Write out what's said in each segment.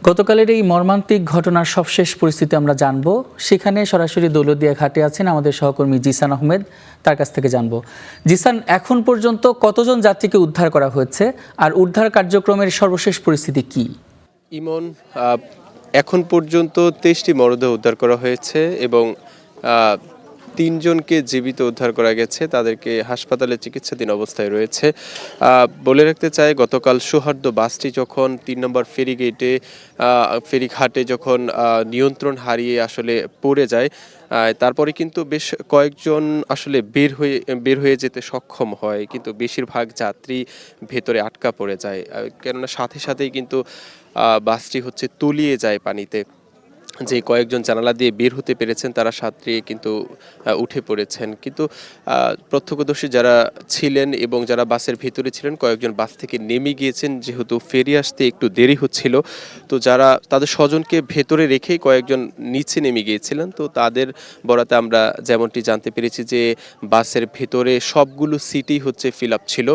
গতকালের এই মর্মান্তিক ঘটনার সবশেষ পরিস্থিতি আমরা জানব। সেখানে সরাসরি দৌলতদিয়া ঘাটে আছেন আমাদের সহকর্মী জিসান আহমেদ, তার কাছ থেকে জানব। জিসান, এখন পর্যন্ত কতজন যাত্রীকে উদ্ধার করা হয়েছে আর উদ্ধার কার্যক্রমের সর্বশেষ পরিস্থিতি কি? ইমন, এখন পর্যন্ত 23টি মরদেহ উদ্ধার করা হয়েছে এবং 3জনকে জীবিত উদ্ধার করা গেছে, তাদেরকে হাসপাতালে চিকিৎসাধীন অবস্থায় রয়েছে। বলে রাখতে চাই, গতকাল সৌহার্দ্য বাসটি যখন 3 নম্বর ফেরিঘাটে যখন নিয়ন্ত্রণ হারিয়ে আসলে পড়ে যায়, তারপরে কিন্তু বেশ কয়েকজন আসলে বের হয়ে যেতে সক্ষম হয়, কিন্তু বেশিরভাগ যাত্রী ভেতরে আটকা পড়ে যায়। কেননা সাথে সাথেই কিন্তু বাসটি তলিয়ে যায় পানিতে। যে কয়েকজন জানালা দিয়ে বের হতে পেরেছেন তারা সাঁতরিয়ে কিন্তু উঠে পড়েছেন, কিন্তু প্রত্যক্ষদর্শী যারা ছিলেন এবং যারা বাসের ভিতরে ছিলেন, কয়েকজন বাস থেকে নেমে গিয়েছেন যেহেতু ফেরি আসতে একটু দেরি হচ্ছিল। তো যারা তাদের স্বজনকে ভেতরে রেখেই কয়েকজন নিচে নেমে গিয়েছিলেন। তো তাদের বরাতে আমরা যেমনটি জানতে পেরেছি যে বাসের ভেতরে সবগুলো সিটই ফিল আপ ছিল,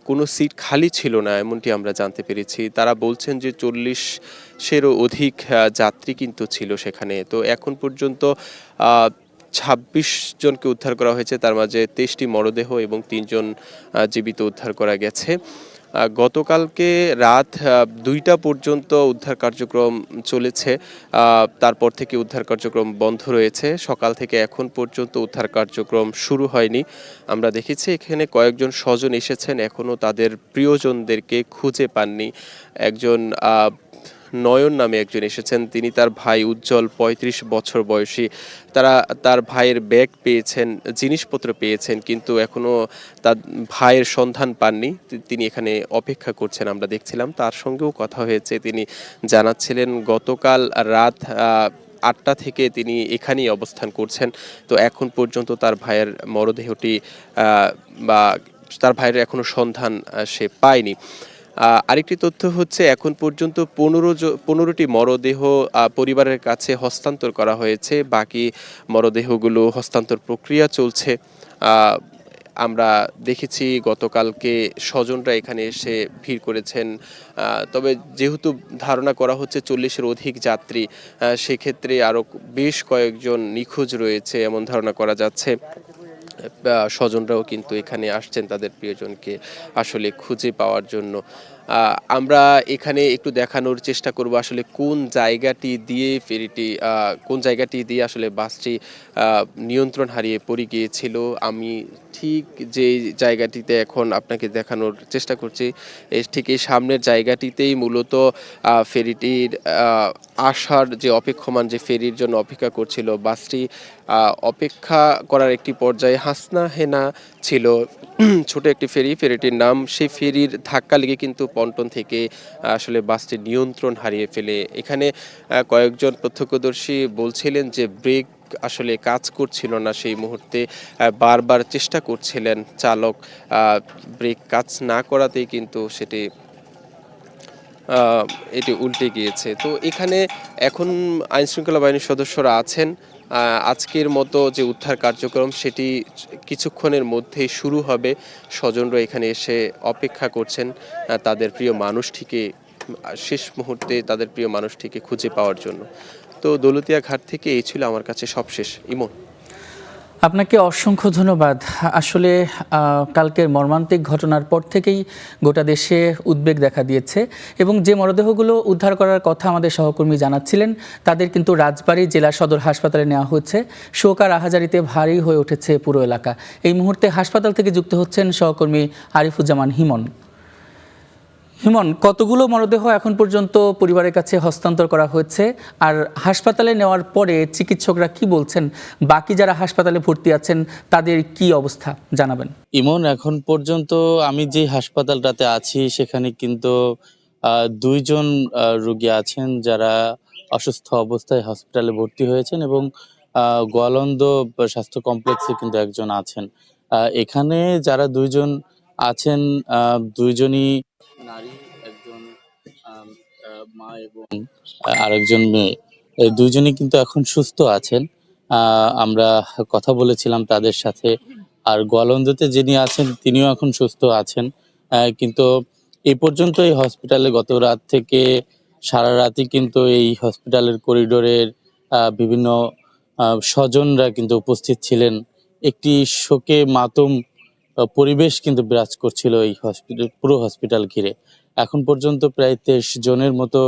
কোনো সিট খালি ছিল না, এমনটি আমরা জানতে পেরেছি। তারা বলছেন যে 40-এরও অধিক যাত্রী কিন্তু ছিল সেখানে। তো এখন পর্যন্ত 26 জনকে উদ্ধার করা হয়েছে, তার মাঝে 23টি মরদেহ এবং 3জন জীবিত উদ্ধার করা গেছে। গতকালকে রাত 2টা পর্যন্ত উদ্ধার কার্যক্রম চলেছে, তারপর থেকে উদ্ধার কার্যক্রম বন্ধ রয়েছে। সকাল থেকে এখন পর্যন্ত উদ্ধার কার্যক্রম শুরু হয়নি। আমরা দেখেছি এখানে কয়েকজন স্বজন এসেছেন, এখনও তাদের প্রিয়জনদেরকে খুঁজে পাননি। একজন নয়ন নামে একজন এসেছেন, তিনি তার ভাই উজ্জ্বল 35 বছর বয়সী। তার ভাইয়ের ব্যাগ পেয়েছেন, জিনিসপত্র পেয়েছেন, কিন্তু এখনও তার ভাইয়ের সন্ধান পাননি। তিনি এখানে অপেক্ষা করছেন, আমরা দেখছিলাম। তার সঙ্গেও কথা হয়েছে, তিনি জানাচ্ছিলেন গতকাল রাত 8টা থেকে তিনি এখানেই অবস্থান করছেন। তো এখন পর্যন্ত তার ভাইয়ের মরদেহটি বা তার ভাইয়ের এখনো সন্ধান সে পায়নি। আরেকটি তথ্য এখন পর্যন্ত 15টি মরদেহ পরিবারের কাছে হস্তান্তর করা হয়েছে, বাকি মরদেহগুলো হস্তান্তর প্রক্রিয়া চলছে। আমরা দেখেছি গতকালকে স্বজনরা এখানে এসে ভিড় করেছেন, তবে যেহেতু ধারণা করা হচ্ছে 40-এর অধিক যাত্রী, সেক্ষেত্রে আরও বেশ কয়েকজন নিখোঁজ রয়েছে এমন ধারণা করা যাচ্ছে। স্বজনরাও কিন্তু এখানে আসছেন তাদের প্রিয়জনকে আসলে খুঁজে পাওয়ার জন্য। আমরা এখানে একটু দেখানোর চেষ্টা করব আসলে কোন জায়গাটি দিয়ে আসলে বাসটি নিয়ন্ত্রণ হারিয়ে পড়ে গিয়েছিল। আমি ঠিক যে জায়গাটিতে এখন আপনাকে দেখানোর চেষ্টা করছি, ঠিক এই সামনের জায়গাটিতেই মূলত ফেরিটির আসার যে অপেক্ষমান, যে ফেরির জন্য অপেক্ষা করছিল বাসটি, অপেক্ষা করার একটি পর্যায়ে হাসনা হেনা ছিল ছোট একটি ফেরিটির নাম। সেই ফেরির ধাক্কা লেগে কিন্তু পন্টন থেকে আসলে বাসটি নিয়ন্ত্রণ হারিয়ে ফেলে। এখানে কয়েকজন প্রত্যক্ষদর্শী বলছিলেন যে ব্রেক আসলে কাজ করছিল না সেই মুহূর্তে, বারবার চেষ্টা করছিলেন চালক, ব্রেক কাজ না করাতেই কিন্তু এটি উল্টে গিয়েছে। তো এখানে এখন আইনশৃঙ্খলা বাহিনীর সদস্যরা আছেন। আজকের মতো যে উদ্ধার কার্যক্রম সেটি কিছুক্ষণের মধ্যেই শুরু হবে। স্বজনরা এখানে এসে অপেক্ষা করছেন তাদের প্রিয় মানুষটিকে, শেষ মুহূর্তে তাদের প্রিয় মানুষটিকে খুঁজে পাওয়ার জন্য। তো দৌলতদিয়া ঘাট থেকে এই ছিল আমার কাছে সবশেষ। ইমন, আপনাকে অসংখ্য ধন্যবাদ। আসলে কালকের মর্মান্তিক ঘটনার পর থেকেই গোটা দেশে উদ্বেগ দেখা দিয়েছে এবং যে মরদেহগুলো উদ্ধার করার কথা আমাদের সহকর্মী জানাচ্ছিলেন, তাদের কিন্তু রাজবাড়ী জেলা সদর হাসপাতালে নেওয়া হয়েছে। শোক আর আহাজারিতে ভারী হয়ে উঠেছে পুরো এলাকা। এই মুহূর্তে হাসপাতাল থেকে যুক্ত হচ্ছেন সহকর্মী আরিফুজ্জামান হিমন। হিমন, কতগুলো মরদেহ এখন পর্যন্ত পরিবারের কাছে হস্তান্তর করা হয়েছে, আর হাসপাতালে নেওয়ার পরে চিকিৎসকরা কি বলছেন? বাকি যারা হাসপাতালে ভর্তি আছেন তাদের কি অবস্থা জানাবেন। ইমন, এখন পর্যন্ত আমি যে হাসপাতালটাতে আছি সেখানে কিন্তু 2জন রোগী আছেন যারা অসুস্থ অবস্থায় হসপিটালে ভর্তি হয়েছেন এবং গোয়ালন্দ স্বাস্থ্য কমপ্লেক্সে কিন্তু একজন আছেন। এখানে যারা 2জন আছেন, 2জনই নারী, একজন মা এবং আরেকজন মেয়ে। এই 2জনই কিন্তু এখন সুস্থ আছেন। আমরা কথা বলেছিলাম তাদের সাথে। আর গোয়ালন্দতে যিনি আছেন তিনিও এখন সুস্থ আছেন, কিন্তু এই পর্যন্ত এই হসপিটালে গত রাত থেকে সারা রাতই কিন্তু এই হসপিটালের করিডোরের বিভিন্ন স্বজনরা কিন্তু উপস্থিত ছিলেন। একটি শোকে মাতম পরিবেশ কিন্তু বিরাজ করছিল এই পুরো হসপিটাল ঘিরে। এখন পর্যন্ত প্রায় 23 জনের মতো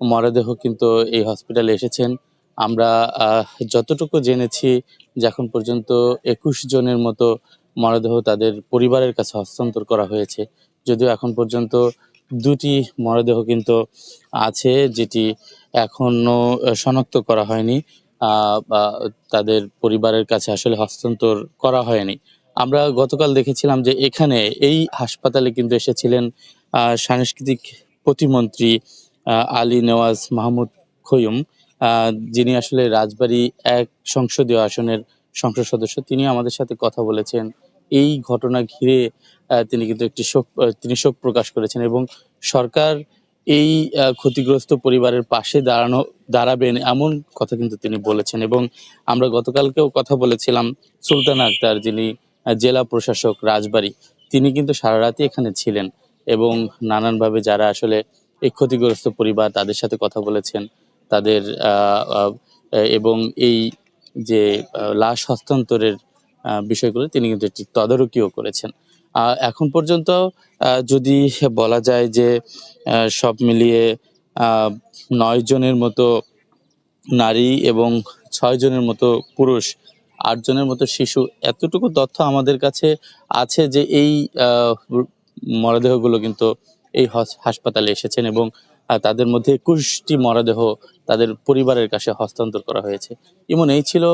মরদেহ কিন্তু এই হসপিটালে এসেছেন। আমরা যতটুকু জেনেছি যে এখন পর্যন্ত 21 জনের মতো মরদেহ তাদের পরিবারের কাছে হস্তান্তর করা হয়েছে। যদিও এখন পর্যন্ত 2টি মরদেহ কিন্তু আছে, যেটি এখনো শনাক্ত করা হয়নি, বা তাদের পরিবারের কাছে আসলে হস্তান্তর করা হয়নি। আমরা গতকাল দেখেছিলাম যে এখানে এই হাসপাতালে কিন্তু এসেছিলেন সাংস্কৃতিক প্রতিমন্ত্রী আলী নেওয়াজ মাহমুদ খৈয়ুম, যিনি আসলে রাজবাড়ী 1 সংসদীয় আসনের সংসদ সদস্য। তিনি আমাদের সাথে কথা বলেছেন। এই ঘটনা ঘিরে তিনি কিন্তু তিনি শোক প্রকাশ করেছেন এবং সরকার এই ক্ষতিগ্রস্ত পরিবারের পাশে দাঁড়াবেন এমন কথা কিন্তু তিনি বলেছেন। এবং আমরা গতকালকেও কথা বলেছিলাম সুলতানা আক্তার, যিনি জেলা প্রশাসক রাজবাড়ী, তিনি কিন্তু সারা রাতই এখানে ছিলেন এবং নানানভাবে যারা আসলে এই ক্ষতিগ্রস্ত পরিবার তাদের সাথে কথা বলেছেন, তাদের এবং এই যে লাশ হস্তান্তরের বিষয়গুলো তিনি কিন্তু একটি তদারকিও করেছেন। এখন পর্যন্ত যদি বলা যায় যে সব মিলিয়ে 9 জনের মতো নারী এবং 6 জনের মতো পুরুষ, 8 জনের মতো শিশু, এতটুকু তথ্য আমাদের কাছে আছে যে এই মরদেহগুলো কিন্তু এই হাসপাতালে এসেছেন এবং তাদের মধ্যে 21টি মরদেহ তাদের পরিবারের কাছে হস্তান্তর করা হয়েছে। এই ছিল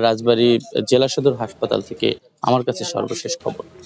রাজবাড়ী জেলা সদর হাসপাতাল থেকে আমার কাছে সর্বশেষ খবর।